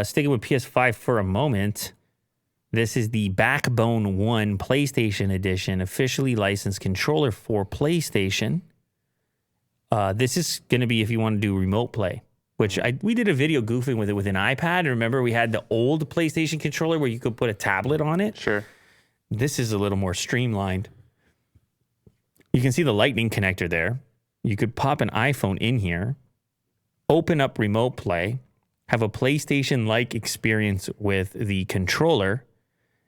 Sticking with PS5 for a moment, this is the Backbone 1 PlayStation Edition, officially licensed controller for PlayStation. This is going to be if you want to do remote play, which we did a video goofing with it with an iPad. Remember, we had the old PlayStation controller where you could put a tablet on it? Sure. This is a little more streamlined. You can see the lightning connector there. You could pop an iPhone in here, open up remote play, have a PlayStation-like experience with the controller,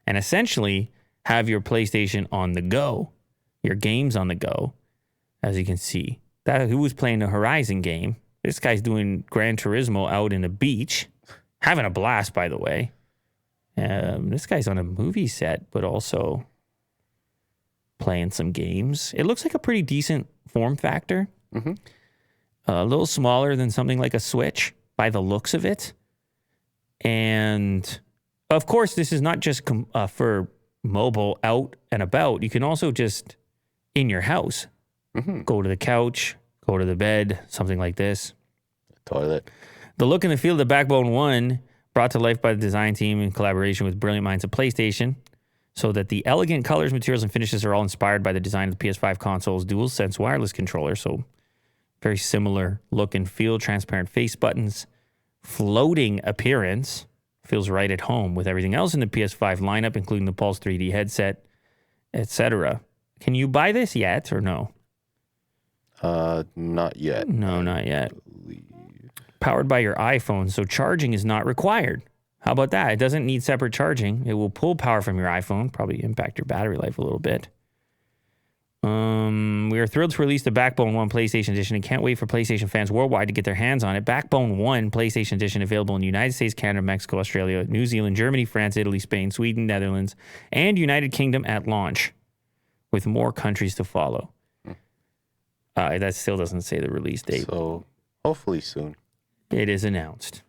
and essentially have your PlayStation on the go, your games on the go, as you can see. Who was playing the Horizon game? This guy's doing Gran Turismo out in the beach, having a blast, by the way. This guy's on a movie set, but also playing some games. It looks like a pretty decent form factor. Mm-hmm. A little smaller than something like a Switch by the looks of it. And of course, this is not just for mobile out and about. You can also just in your house, go to the couch, go to the bed, something like this. Toilet. The look and the feel of the Backbone 1 brought to life by the design team in collaboration with brilliant minds at PlayStation, so that the elegant colors, materials, and finishes are all inspired by the design of the PS5 console's DualSense wireless controller. So very similar look and feel, transparent face buttons, floating appearance, feels right at home with everything else in the PS5 lineup, including the Pulse 3D headset, etc. Can you buy this yet or no? Not yet. No, not yet. Powered by your iPhone, so charging is not required. How about that? It doesn't need separate charging. It will pull power from your iPhone, probably impact your battery life a little bit. We are thrilled to release the Backbone 1 PlayStation Edition and can't wait for PlayStation fans worldwide to get their hands on it. Backbone 1 PlayStation Edition available in the United States, Canada, Mexico, Australia, New Zealand, Germany, France, Italy, Spain, Sweden, Netherlands, and United Kingdom at launch, with more countries to follow. That still doesn't say the release date. So hopefully soon. It is announced.